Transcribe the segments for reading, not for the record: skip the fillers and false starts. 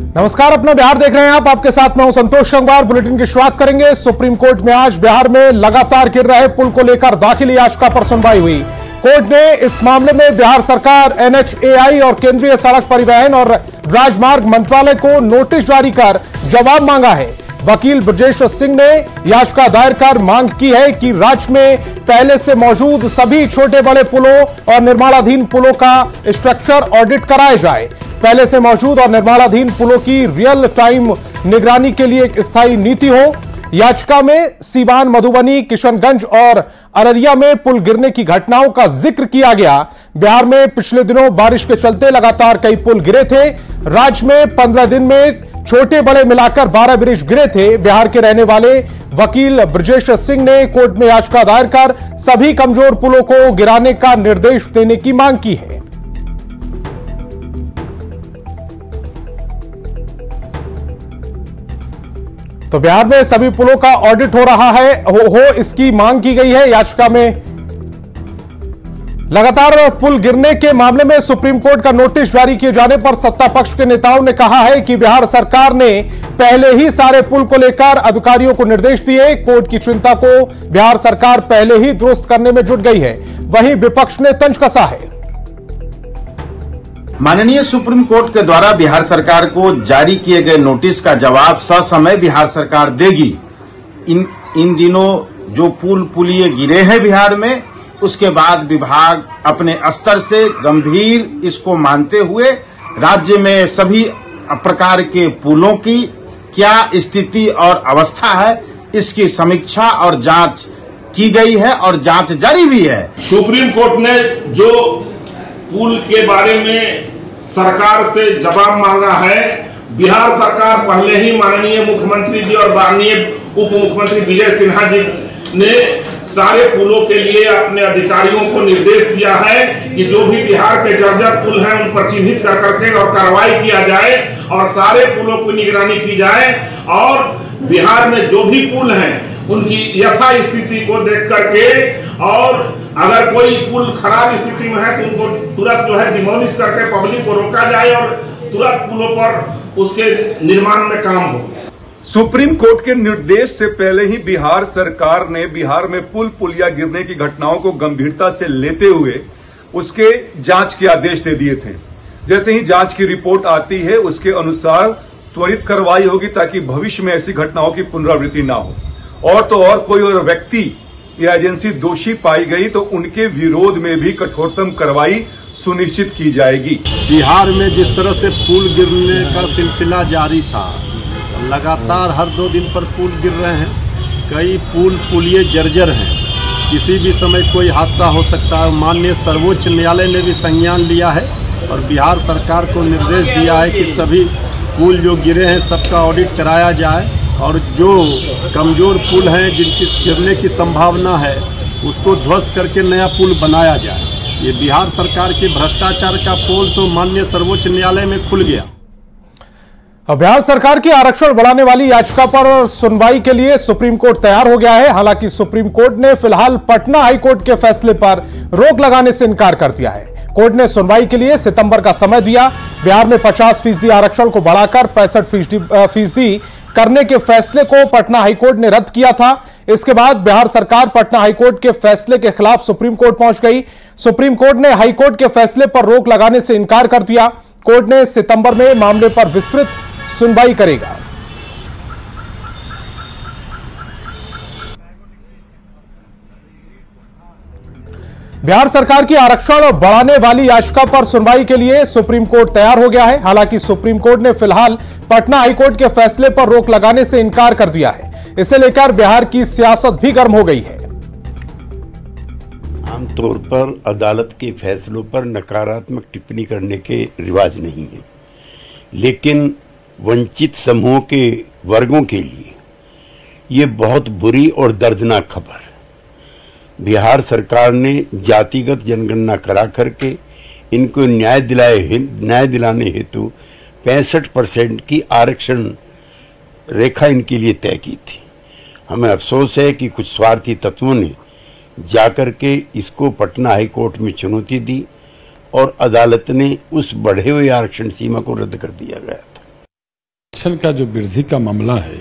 नमस्कार, अपना बिहार देख रहे हैं आप। आपके साथ मैं हूं संतोष गंगवार। बुलेटिन की शुरुआत करेंगे। सुप्रीम कोर्ट में आज बिहार में लगातार गिर रहे पुल को लेकर दाखिल याचिका पर सुनवाई हुई। कोर्ट ने इस मामले में बिहार सरकार, NHAI और केंद्रीय सड़क परिवहन और राजमार्ग मंत्रालय को नोटिस जारी कर जवाब मांगा है। वकील ब्रजेश सिंह ने याचिका दायर कर मांग की है कि राज्य में पहले से मौजूद सभी छोटे बड़े पुलों और निर्माणाधीन पुलों का स्ट्रक्चर ऑडिट कराया जाए। पहले से मौजूद और निर्माणाधीन पुलों की रियल टाइम निगरानी के लिए एक स्थायी नीति हो। याचिका में सीवान, मधुबनी, किशनगंज और अररिया में पुल गिरने की घटनाओं का जिक्र किया गया। बिहार में पिछले दिनों बारिश के चलते लगातार कई पुल गिरे थे। राज्य में 15 दिन में छोटे बड़े मिलाकर 12 ब्रिज गिरे थे। बिहार के रहने वाले वकील ब्रजेश सिंह ने कोर्ट में याचिका दायर कर सभी कमजोर पुलों को गिराने का निर्देश देने की मांग की है। तो बिहार में सभी पुलों का ऑडिट हो रहा है, हो इसकी मांग की गई है याचिका में। लगातार पुल गिरने के मामले में सुप्रीम कोर्ट का नोटिस जारी किए जाने पर सत्ता पक्ष के नेताओं ने कहा है कि बिहार सरकार ने पहले ही सारे पुल को लेकर अधिकारियों को निर्देश दिए। कोर्ट की चिंता को बिहार सरकार पहले ही दुरुस्त करने में जुट गई है। वहीं विपक्ष ने तंज कसा है। माननीय सुप्रीम कोर्ट के द्वारा बिहार सरकार को जारी किए गए नोटिस का जवाब ससमय बिहार सरकार देगी। इन दिनों जो पुलिये गिरे हैं बिहार में, उसके बाद विभाग अपने स्तर से गंभीर इसको मानते हुए राज्य में सभी प्रकार के पुलों की क्या स्थिति और अवस्था है, इसकी समीक्षा और जांच की गई है और जांच जारी भी है। सुप्रीम कोर्ट ने जो पुल के बारे में सरकार से जवाब मांगा है, बिहार सरकार पहले ही माननीय मुख्यमंत्री जी और माननीय उप मुख्यमंत्री विजय सिन्हा जी ने सारे पुलों के लिए अपने अधिकारियों को निर्देश दिया है कि जो भी बिहार के जर्जर पुल हैं उन पर चिन्हित कर करके और कार्रवाई किया जाए और सारे पुलों की निगरानी की जाए और बिहार में जो भी पुल हैं उनकी यथा स्थिति को देख करके और अगर कोई पुल खराब स्थिति में है तो उनको तुरंत जो है डिमोलिश करके पब्लिक को रोका जाए और तुरंत पुलों पर उसके निर्माण में काम हो। सुप्रीम कोर्ट के निर्देश से पहले ही बिहार सरकार ने बिहार में पुलिया गिरने की घटनाओं को गंभीरता से लेते हुए उसके जांच के आदेश दे दिए थे। जैसे ही जांच की रिपोर्ट आती है उसके अनुसार त्वरित कार्रवाई होगी ताकि भविष्य में ऐसी घटनाओं की पुनरावृत्ति ना हो। और तो और कोई और व्यक्ति या एजेंसी दोषी पाई गई तो उनके विरोध में भी कठोरतम कार्रवाई सुनिश्चित की जाएगी। बिहार में जिस तरह से पुल गिरने का सिलसिला जारी था, लगातार हर 2 दिन पर पुल गिर रहे हैं। कई पुलिये जर्जर हैं, किसी भी समय कोई हादसा हो सकता है। माननीय सर्वोच्च न्यायालय ने भी संज्ञान लिया है और बिहार सरकार को निर्देश दिया है कि सभी पुल जो गिरे हैं सबका ऑडिट कराया जाए और जो कमज़ोर पुल हैं जिनकी गिरने की संभावना है उसको ध्वस्त करके नया पुल बनाया जाए। ये बिहार सरकार के भ्रष्टाचार का पोल तो माननीय सर्वोच्च न्यायालय में खुल गया। बिहार सरकार की आरक्षण बढ़ाने वाली याचिका पर सुनवाई के लिए सुप्रीम कोर्ट तैयार हो गया है। हालांकि सुप्रीम कोर्ट ने फिलहाल पटना हाईकोर्ट के फैसले पर रोक लगाने से इनकार कर दिया है। कोर्ट ने सुनवाई के लिए सितंबर का समय दिया। बिहार में 50% आरक्षण को बढ़ाकर 65% करने के फैसले को पटना हाईकोर्ट ने रद्द किया था। इसके बाद बिहार सरकार पटना हाईकोर्ट के फैसले के खिलाफ सुप्रीम कोर्ट पहुंच गई। सुप्रीम कोर्ट ने हाईकोर्ट के फैसले पर रोक लगाने से इनकार कर दिया। कोर्ट ने सितंबर में मामले पर विस्तृत सुनवाई करेगा। बिहार सरकार की आरक्षण बढ़ाने वाली याचिका पर सुनवाई के लिए सुप्रीम कोर्ट तैयार हो गया है। हालांकि सुप्रीम कोर्ट ने फिलहाल पटना हाईकोर्ट के फैसले पर रोक लगाने से इनकार कर दिया है। इसे लेकर बिहार की सियासत भी गर्म हो गई है। आमतौर पर अदालत के फैसलों पर नकारात्मक टिप्पणी करने के रिवाज नहीं है, लेकिन वंचित समूहों के वर्गों के लिए ये बहुत बुरी और दर्दनाक खबर। बिहार सरकार ने जातिगत जनगणना करा करके इनको न्याय दिलाने हेतु 65% की आरक्षण रेखा इनके लिए तय की थी। हमें अफसोस है कि कुछ स्वार्थी तत्वों ने जाकर के इसको पटना हाई कोर्ट में चुनौती दी और अदालत ने उस बढ़े हुए आरक्षण सीमा को रद्द कर दिया गया। आरक्षण का जो वृद्धि का मामला है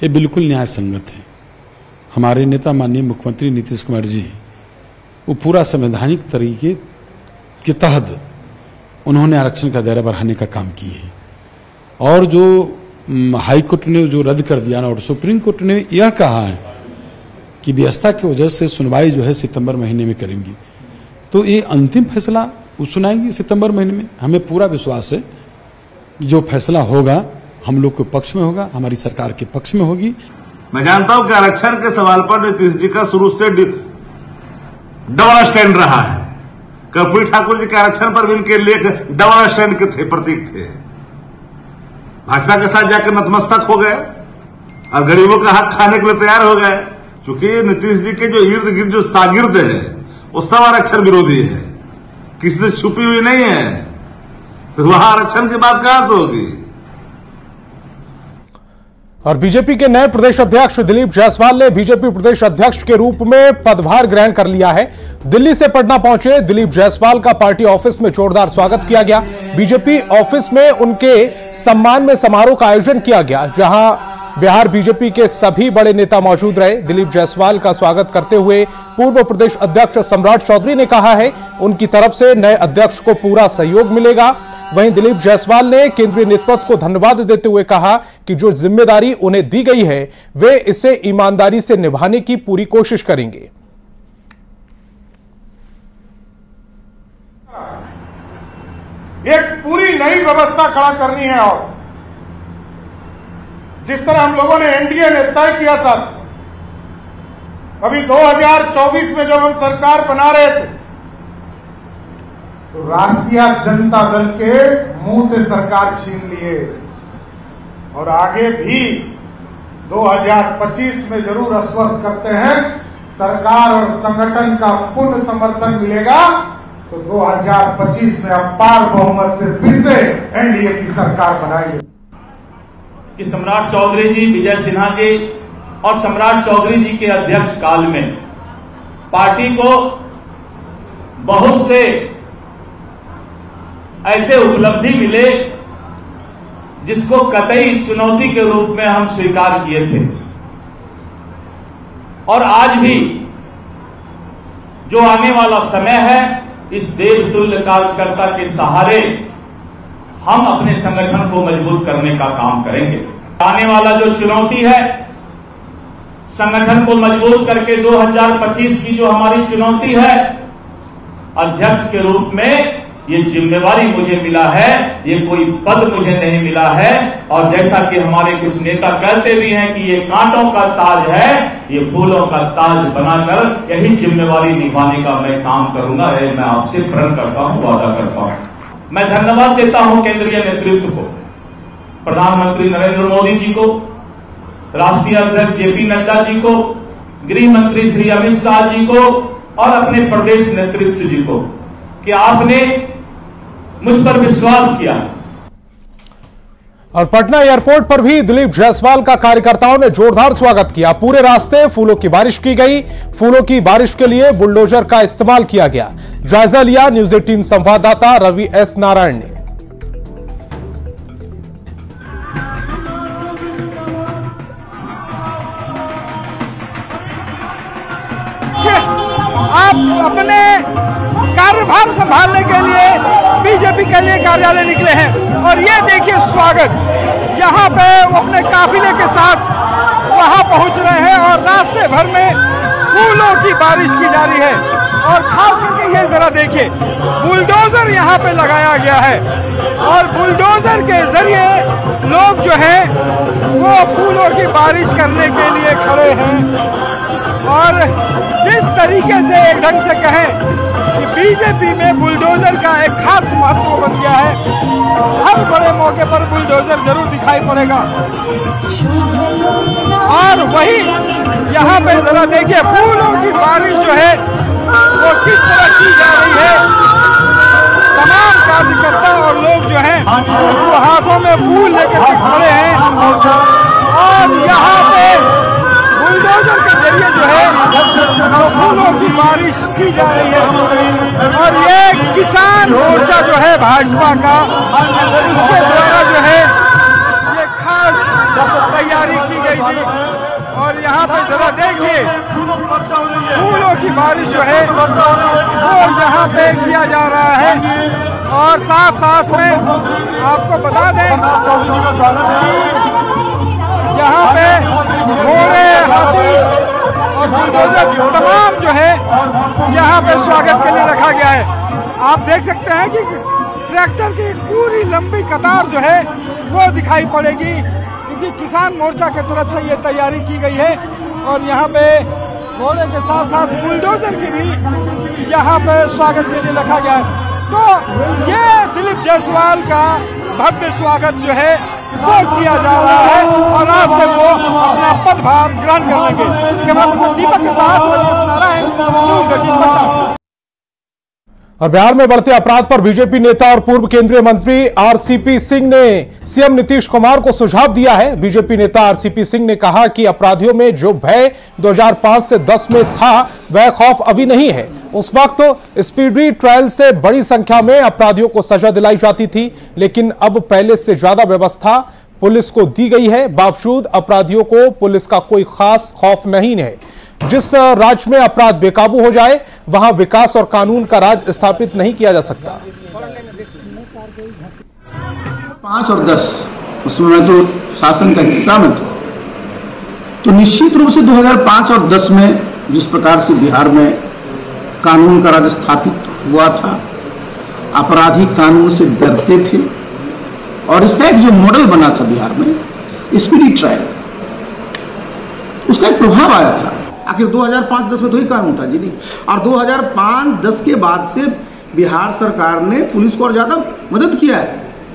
ये बिल्कुल न्याय संगत है। हमारे नेता माननीय मुख्यमंत्री नीतीश कुमार जी वो पूरा संवैधानिक तरीके के तहत उन्होंने आरक्षण का दायरा बढ़ाने का काम किए है और जो हाई कोर्ट ने जो रद्द कर दिया ना और सुप्रीम कोर्ट ने यह कहा है कि व्यवस्था की वजह से सुनवाई जो है सितंबर महीने में करेंगी, तो ये अंतिम फैसला वो सुनाएंगे सितंबर महीने में। हमें पूरा विश्वास है कि जो फैसला होगा हम लोग के पक्ष में होगा, हमारी सरकार के पक्ष में होगी। मैं जानता हूं कि आरक्षण के सवाल पर नीतीश जी का शुरू से डबल स्टैंड रहा है। कर्पूरी ठाकुर जी के आरक्षण पर भी इनके लेख डबल स्टैंड के थे, प्रतीक थे। भाजपा के साथ जाकर नतमस्तक हो गए और गरीबों का हक खाने के लिए तैयार हो गए, क्योंकि नीतीश जी के जो इर्द गिर्द जो शागिर्द है वो सब आरक्षण विरोधी है, किसी से छुपी हुई नहीं है। तो वहां आरक्षण की बात कहां से होगी। और बीजेपी के नए प्रदेश अध्यक्ष दिलीप जायसवाल ने बीजेपी प्रदेश अध्यक्ष के रूप में पदभार ग्रहण कर लिया है। दिल्ली से पटना पहुंचे दिलीप जायसवाल का पार्टी ऑफिस में जोरदार स्वागत किया गया। बीजेपी ऑफिस में उनके सम्मान में समारोह का आयोजन किया गया, जहां बिहार बीजेपी के सभी बड़े नेता मौजूद रहे। दिलीप जायसवाल का स्वागत करते हुए पूर्व प्रदेश अध्यक्ष सम्राट चौधरी ने कहा है उनकी तरफ से नए अध्यक्ष को पूरा सहयोग मिलेगा। वहीं दिलीप जायसवाल ने केंद्रीय नेतृत्व को धन्यवाद देते हुए कहा कि जो जिम्मेदारी उन्हें दी गई है वे इसे ईमानदारी से निभाने की पूरी कोशिश करेंगे। एक पूरी नई व्यवस्था खड़ा करनी है और जिस तरह हम लोगों ने एनडीए ने तय किया साथ, अभी 2024 में जब हम सरकार बना रहे थे तो राष्ट्रीय जनता दल के मुंह से सरकार छीन लिए और आगे भी 2025 में जरूर आश्वस्त करते हैं सरकार और संगठन का पूर्ण समर्थन मिलेगा तो 2025 में अपार बहुमत से फिर से एनडीए की सरकार बनाएंगे। कि सम्राट चौधरी जी, विजय सिन्हा जी और सम्राट चौधरी जी के अध्यक्ष काल में पार्टी को बहुत से ऐसे उपलब्धि मिले जिसको कतई चुनौती के रूप में हम स्वीकार किए थे और आज भी जो आने वाला समय है इस देवतुल्य कार्यकर्ता के सहारे हम अपने संगठन को मजबूत करने का काम करेंगे। आने वाला जो चुनौती है संगठन को मजबूत करके 2025 की जो हमारी चुनौती है, अध्यक्ष के रूप में ये जिम्मेवारी मुझे मिला है, ये कोई पद मुझे नहीं मिला है। और जैसा कि हमारे कुछ नेता कहते भी हैं कि ये कांटों का ताज है, ये फूलों का ताज बनाकर यही जिम्मेवारी निभाने का मैं काम करूंगा। मैं आपसे प्रण करता हूं, वादा करता हूं। मैं धन्यवाद देता हूं केंद्रीय नेतृत्व को, प्रधानमंत्री नरेंद्र मोदी जी को, राष्ट्रीय अध्यक्ष जेपी नड्डा जी को, गृह मंत्री श्री अमित शाह जी को और अपने प्रदेश नेतृत्व जी को कि आपने मुझ पर विश्वास किया। और पटना एयरपोर्ट पर भी दिलीप जायसवाल का कार्यकर्ताओं ने जोरदार स्वागत किया। पूरे रास्ते फूलों की बारिश की गई। फूलों की बारिश के लिए बुलडोजर का इस्तेमाल किया गया। जायजा लिया न्यूज 18 संवाददाता रवि एस नारायण ने। आप अपने कार्यभार संभालने के लिए बीजेपी के लिए कार्यालय निकले हैं और ये देखिए स्वागत, यहाँ पे वो अपने काफिले के साथ वहाँ पहुँच रहे हैं और रास्ते भर में फूलों की बारिश की जा रही है। और खास करके ये जरा देखिए, बुलडोजर यहाँ पे लगाया गया है और बुलडोजर के जरिए लोग जो है वो फूलों की बारिश करने के लिए खड़े हैं। और जिस तरीके से एक ढंग से कहें कि बीजेपी में बुलडोजर का एक खास महत्व बन गया है, हर बड़े मौके पर बुलडोजर जरूर दिखाई पड़ेगा। और वही यहाँ पे जरा देखिए फूलों की बारिश जो है वो किस तरह की जा रही है। तमाम कार्यकर्ता और लोग जो हैं वो हाथों में फूल लेकर के खड़े हैं और यहाँ पे बुलडोजर के जरिए जो है वो फूलों की बारिश की जा रही है। और ये किसान मोर्चा जो है भाजपा का, उसके द्वारा जो है ये थी। और यहाँ पे जरा देखिए फूलों की बारिश जो है वो यहाँ पे किया जा रहा है। और साथ साथ में आपको बता दें कि यहाँ पे घोड़े, हाथी और बुलडोजर तमाम जो है यहाँ पे स्वागत के लिए रखा गया है। आप देख सकते हैं कि ट्रैक्टर की पूरी लंबी कतार जो है वो दिखाई पड़ेगी, क्योंकि किसान मोर्चा की तरफ से ये तैयारी की गई है। और यहाँ पे घोड़े के साथ साथ बुलडोजर की भी यहाँ पे स्वागत के लिए रखा गया है। तो ये दिलीप जायसवाल का भव्य स्वागत जो है वो किया जा रहा है और आज से वो अपना पदभार ग्रहण कर लेंगे। कैमरा दीपक के साथ रमेश नारायण, न्यूज़ 18 पटना। और बिहार में बढ़ते अपराध पर बीजेपी नेता और पूर्व केंद्रीय मंत्री आरसीपी सिंह ने सीएम नीतीश कुमार को सुझाव दिया है। बीजेपी नेता आरसीपी सिंह ने कहा कि अपराधियों में जो भय 2005 से 10 में था वह खौफ अभी नहीं है। उस वक्त स्पीडी ट्रायल से बड़ी संख्या में अपराधियों को सजा दिलाई जाती थी, लेकिन अब पहले से ज्यादा व्यवस्था पुलिस को दी गई है। बावजूद अपराधियों को पुलिस का कोई खास खौफ नहीं है। जिस राज्य में अपराध बेकाबू हो जाए वहां विकास और कानून का राज स्थापित नहीं किया जा सकता। 5 और 10 उसमें तो शासन का हिस्सा में था, तो निश्चित रूप से 2005 और 10 में जिस प्रकार से बिहार में कानून का राज स्थापित हुआ था, अपराधी कानून से डरते थे और इसका एक जो मॉडल बना था बिहार में स्पीडी ट्रायल, उसका एक प्रभाव आया था। आखिर 2005-10 में तो ही कानून था जी नहीं, और 2005-10 के बाद से बिहार सरकार ने पुलिस को और ज्यादा मदद किया है।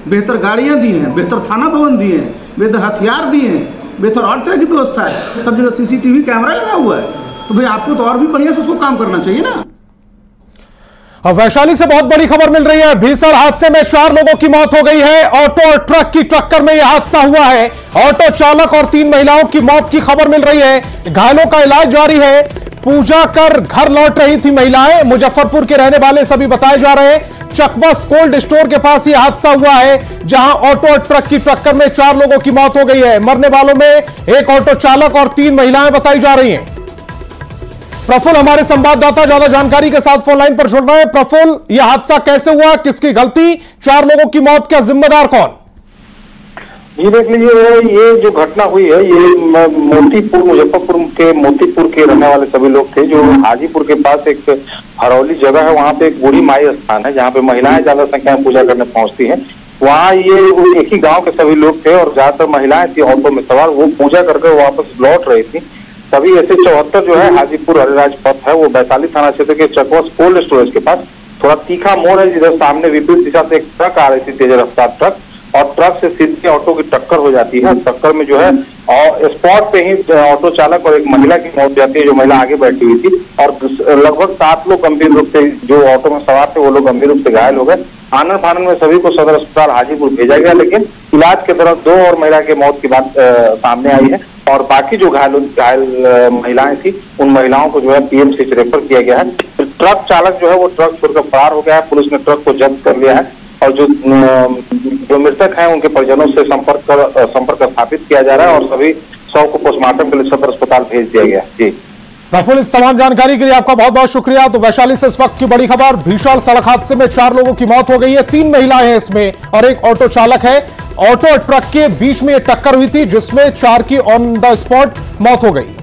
बेहतर गाड़ियां दी हैं, बेहतर थाना भवन दिए हैं, बेहतर हथियार दिए हैं, बेहतर और तरह की व्यवस्था है। सब जगह सीसीटीवी कैमरा लगा हुआ है, तो भाई आपको तो और भी बढ़िया से उसको काम करना चाहिए ना। वैशाली से बहुत बड़ी खबर मिल रही है। भीषण हादसे में 4 लोगों की मौत हो गई है। ऑटो और ट्रक की टक्कर में यह हादसा हुआ है। ऑटो चालक और 3 महिलाओं की मौत की खबर मिल रही है। घायलों का इलाज जारी है। पूजा कर घर लौट रही थी महिलाएं। मुजफ्फरपुर के रहने वाले सभी बताए जा रहे हैं। चकबस कोल्ड स्टोर के पास यह हादसा हुआ है, जहां ऑटो और ट्रक की टक्कर में 4 लोगों की मौत हो गई है। मरने वालों में एक ऑटो चालक और 3 महिलाएं बताई जा रही हैं। प्रफुल्ल हमारे संवाददाता ज्यादा जानकारी के साथ फोन लाइन पर जुड़ रहे हैं। प्रफुल्ल, यह हादसा कैसे हुआ, किसकी गलती, 4 लोगों की मौत का जिम्मेदार कौन? ये देख लीजिए, ये जो घटना हुई है ये मोतीपुर, मुजफ्फरपुर के मोतीपुर के रहने वाले सभी लोग थे, जो हाजीपुर के पास एक हरौली जगह है, वहाँ पे एक बूढ़ी माई स्थान है जहाँ पे महिलाएं ज्यादा संख्या में पूजा करने पहुंचती हैं। वहाँ ये एक ही गांव के सभी लोग थे और ज्यादातर महिलाएं थी ऑटो में सवार। वो पूजा करके वापस लौट रही थी। तभी ऐसे 74 जो है हाजीपुर हरिराज पथ है, वो वैशाली थाना क्षेत्र के चकबस कोल्ड स्टोरेज के पास थोड़ा तीखा मोड़ है, जिधर सामने विपरीत दिशा से एक ट्रक आ रही थी, तेज रफ्तार ट्रक, और ट्रक से सीधे ऑटो की टक्कर हो जाती है। टक्कर में जो है और स्पॉट पे ही ऑटो चालक और एक महिला की मौत हो जाती है, जो महिला आगे बैठी हुई थी। और लगभग 7 लोग गंभीर रूप से, जो ऑटो में सवार थे वो लोग गंभीर रूप से घायल हो गए। आनन फानन में सभी को सदर अस्पताल हाजीपुर भेजा गया, लेकिन इलाज के दौरान 2 और महिला की मौत की बात सामने आई है। और बाकी जो घायल महिलाएं थी, उन महिलाओं को जो है पीएमसी रेफर किया गया है। ट्रक चालक जो है वो ट्रक छोड़कर फरार हो गया है। पुलिस ने ट्रक को जब्त कर लिया है और जो मृतक हैं उनके परिजनों से संपर्क स्थापित किया जा रहा है और सभी शव को पोस्टमार्टम के लिए सदर अस्पताल भेज दिया गया है। जी प्रफुल्ल, इस तमाम जानकारी के लिए आपका बहुत बहुत शुक्रिया। तो वैशाली से इस वक्त की बड़ी खबर, भीषण सड़क हादसे में 4 लोगों की मौत हो गई है। 3 महिलाएं हैं इसमें और एक ऑटो चालक है। ऑटो और ट्रक के बीच में यह टक्कर हुई थी, जिसमें 4 की ऑन द स्पॉट मौत हो गई।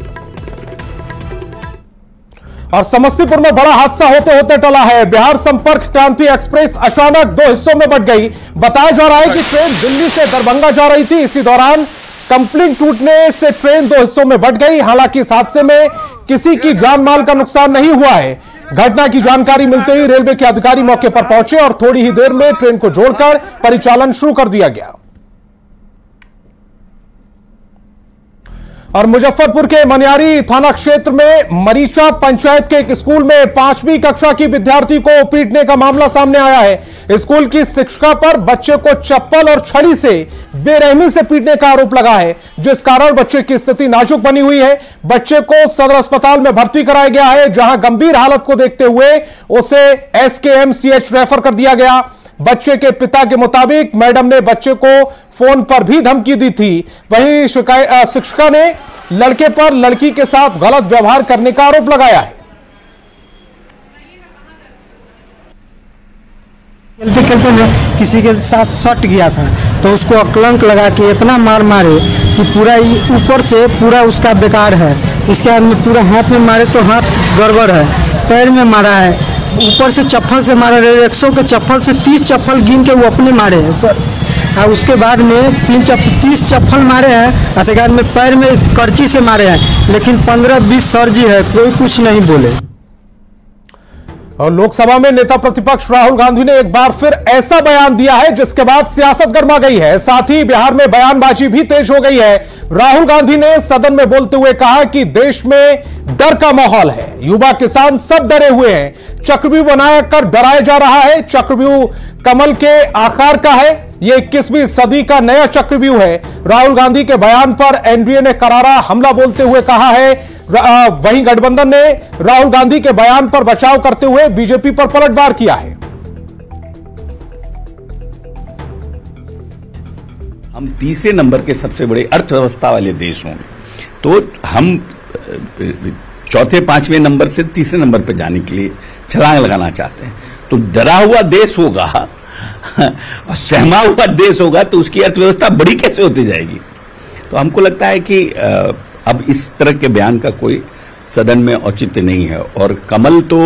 और समस्तीपुर में बड़ा हादसा होते होते टला है। बिहार संपर्क क्रांति एक्सप्रेस अचानक 2 हिस्सों में बंट गई। बताया जा रहा है कि ट्रेन दिल्ली से दरभंगा जा रही थी, इसी दौरान कंप्लिंग टूटने से ट्रेन 2 हिस्सों में बंट गई। हालांकि इस हादसे में किसी की जान माल का नुकसान नहीं हुआ है। घटना की जानकारी मिलते ही रेलवे के अधिकारी मौके पर पहुंचे और थोड़ी ही देर में ट्रेन को जोड़कर परिचालन शुरू कर दिया गया। और मुजफ्फरपुर के मनियारी थाना क्षेत्र में मरीचा पंचायत के एक स्कूल में 5वीं कक्षा की विद्यार्थी को पीटने का मामला सामने आया है। स्कूल की शिक्षिका पर बच्चे को चप्पल और छड़ी से बेरहमी से पीटने का आरोप लगा है, जिस कारण बच्चे की स्थिति नाजुक बनी हुई है। बच्चे को सदर अस्पताल में भर्ती कराया गया है, जहां गंभीर हालत को देखते हुए उसे SKMCH रेफर कर दिया गया। बच्चे के पिता के मुताबिक मैडम ने बच्चे को फोन पर भी धमकी दी थी। वहीं शिक्षिका ने लड़के पर लड़की के साथ गलत व्यवहार करने का आरोप लगाया है। खेलते खेलते में किसी के साथ सट गया था तो उसको कलंक लगा के इतना मार मारे कि पूरा ऊपर से पूरा उसका बेकार है। इसके बाद में पूरा हाथ में मारे तो हाथ गड़बड़ है, पैर में मारा है, ऊपर से चप्पल से मारा है। 100 के चप्पल से 30 चप्पल गिन के वो अपने मारे हैं और उसके बाद में 30 चप्पल मारे हैं। उसके बाद में पैर में करची से मारे हैं, लेकिन 15-20 सर्जी है, कोई कुछ नहीं बोले। और लोकसभा में नेता प्रतिपक्ष राहुल गांधी ने एक बार फिर ऐसा बयान दिया है जिसके बाद सियासत गर्मा गई है। साथ ही बिहार में बयानबाजी भी तेज हो गई है। राहुल गांधी ने सदन में बोलते हुए कहा कि देश में डर का माहौल है, युवा किसान सब डरे हुए हैं, चक्रव्यूह बनाकर डराया जा रहा है। चक्रव्यूह कमल के आकार का है, यह 21वीं सदी का नया चक्रव्यूह है। राहुल गांधी के बयान पर एनडीए ने करारा हमला बोलते हुए कहा है। वहीं गठबंधन ने राहुल गांधी के बयान पर बचाव करते हुए बीजेपी पर पलटवार किया है। हम तीसरे नंबर के सबसे बड़े अर्थव्यवस्था वाले देश होंगे, तो हम चौथे 5वें नंबर से तीसरे नंबर पर जाने के लिए छलांग लगाना चाहते हैं। तो डरा हुआ देश होगा और सहमा हुआ देश होगा तो उसकी अर्थव्यवस्था बड़ी कैसे होती जाएगी। तो हमको लगता है कि अब इस तरह के बयान का कोई सदन में औचित्य नहीं है। और कमल तो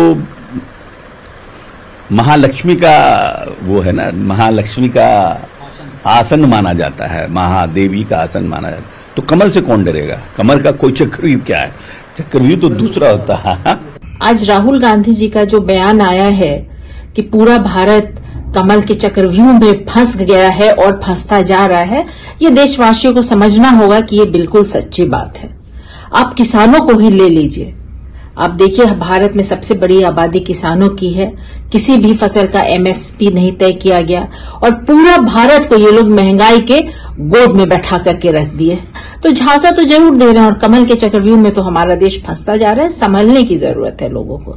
महालक्ष्मी का वो है ना, महालक्ष्मी का आसन माना जाता है, महादेवी का आसन माना जाता है। तो कमल से कौन डरेगा? कमल का कोई चक्रव्यूह क्या है? चक्रव्यूह तो दूसरा होता है। आज राहुल गांधी जी का जो बयान आया है कि पूरा भारत कमल के चक्रव्यूह में फंस गया है और फंसता जा रहा है, ये देशवासियों को समझना होगा कि ये बिल्कुल सच्ची बात है। आप किसानों को ही ले लीजिए, आप देखिए भारत में सबसे बड़ी आबादी किसानों की है, किसी भी फसल का एमएसपी नहीं तय किया गया और पूरा भारत को ये लोग महंगाई के गोद में बैठा करके रख दिए। तो झांसा तो जरूर दे रहे हैं और कमल के चक्रव्यूह में तो हमारा देश फंसता जा रहा है। संभलने की जरूरत है लोगों को।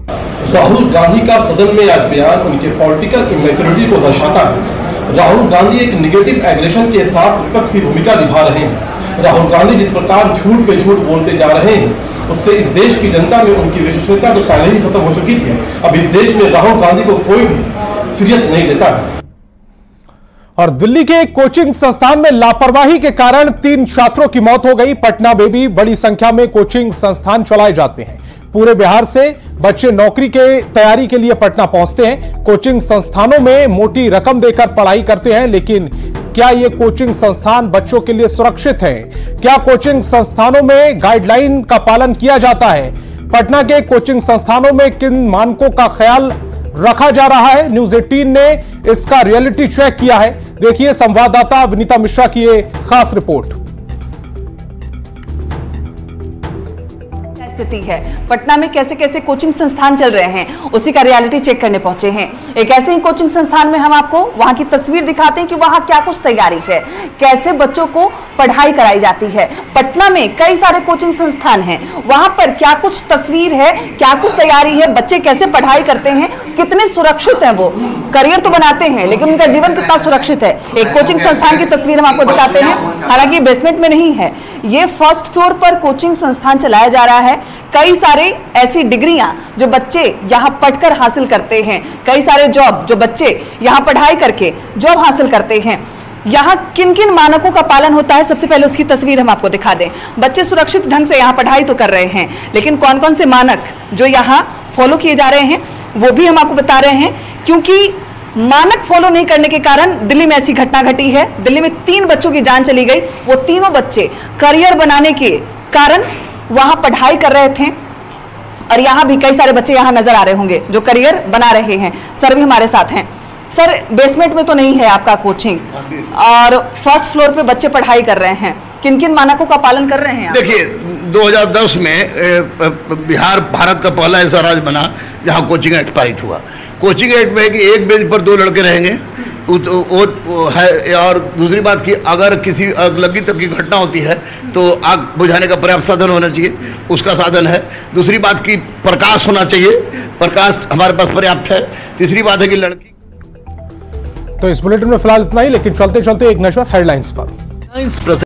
राहुल गांधी का सदन में आज बयान उनके पॉलिटिकल इमेच्योरिटी को दर्शाता है। राहुल गांधी एक निगेटिव एग्रेशन के साथ विपक्ष की भूमिका निभा रहे हैं। राहुल गांधी जिस प्रकार झूठ पे झूठ बोलते जा रहे हैं उससे इस देश की जनता में उनकी विश्वसनीयता तो पहले ही खत्म हो चुकी थी। अब इस देश में राहुल गांधी को कोई भी सीरियस नहीं लेता है। और दिल्ली के एक कोचिंग संस्थान में लापरवाही के कारण 3 छात्रों की मौत हो गई। पटना में भी बड़ी संख्या में कोचिंग संस्थान चलाए जाते हैं। पूरे बिहार से बच्चे नौकरी के तैयारी के लिए पटना पहुंचते हैं। कोचिंग संस्थानों में मोटी रकम देकर पढ़ाई करते हैं, लेकिन क्या ये कोचिंग संस्थान बच्चों के लिए सुरक्षित हैं? क्या कोचिंग संस्थानों में गाइडलाइन का पालन किया जाता है? पटना के कोचिंग संस्थानों में किन मानकों का ख्याल रखा जा रहा है? न्यूज 18 ने इसका रियलिटी चेक किया है। देखिए संवाददाता विनीता मिश्रा की ये खास रिपोर्ट। स्थिति है पटना में, कैसे कैसे कोचिंग संस्थान चल रहे हैं, उसी का रियलिटी चेक करने पहुंचे हैं। एक ऐसे ही कोचिंग संस्थान में हम आपको वहां की तस्वीर दिखाते हैं कि वहां क्या कुछ तैयारी है, कैसे बच्चों को पढ़ाई कराई जाती है। पटना में कई सारे कोचिंग संस्थान हैं, वहां पर क्या कुछ तस्वीर है, क्या कुछ तैयारी है, बच्चे कैसे पढ़ाई करते हैं, कितने सुरक्षित हैं। वो करियर तो बनाते हैं लेकिन उनका जीवन कितना सुरक्षित है। एक कोचिंग संस्थान की तस्वीर हम आपको दिखाते हैं। हालांकि बेसमेंट में नहीं है, ये फर्स्ट फ्लोर पर कोचिंग संस्थान चलाया जा रहा है। कई सारे ऐसी डिग्रियां जो बच्चे यहां पढ़कर हासिल करते हैं, कई सारे जॉब जो बच्चे यहां पढ़ाई करके जॉब हासिल करते हैं। यहाँ किन किन मानकों का पालन होता है, सबसे पहले उसकी तस्वीर हम आपको दिखा दें। बच्चे सुरक्षित ढंग से यहाँ पढ़ाई तो कर रहे हैं, लेकिन कौन कौन से मानक जो यहाँ फॉलो किए जा रहे हैं वो भी हम आपको बता रहे हैं। क्योंकि मानक फॉलो नहीं करने के कारण दिल्ली में ऐसी घटना घटी है। दिल्ली में 3 बच्चों की जान चली गई। वो तीनों बच्चे करियर बनाने के कारण वहां पढ़ाई कर रहे थे और यहाँ भी कई सारे बच्चे यहाँ नजर आ रहे होंगे जो करियर बना रहे हैं। सर भी हमारे साथ हैं। सर, बेसमेंट में तो नहीं है आपका कोचिंग और फर्स्ट फ्लोर पे बच्चे पढ़ाई कर रहे हैं, किन किन मानकों का पालन कर रहे हैं? देखिए, 2010 में बिहार भारत का पहला ऐसा राज्य बना जहां कोचिंग एक्ट पारित हुआ। कोचिंग एक्ट में कि एक बेंच पर 2 लड़के रहेंगे वो है। और दूसरी बात कि अगर किसी अगलगी तक की घटना होती है तो आग बुझाने का पर्याप्त साधन होना चाहिए, उसका साधन है। दूसरी बात कि प्रकाश होना चाहिए, प्रकाश हमारे पास पर्याप्त है। तीसरी बात है कि लड़की तो इस बुलेटिन में फिलहाल इतना ही, लेकिन चलते चलते एक नजर हेडलाइंस पर।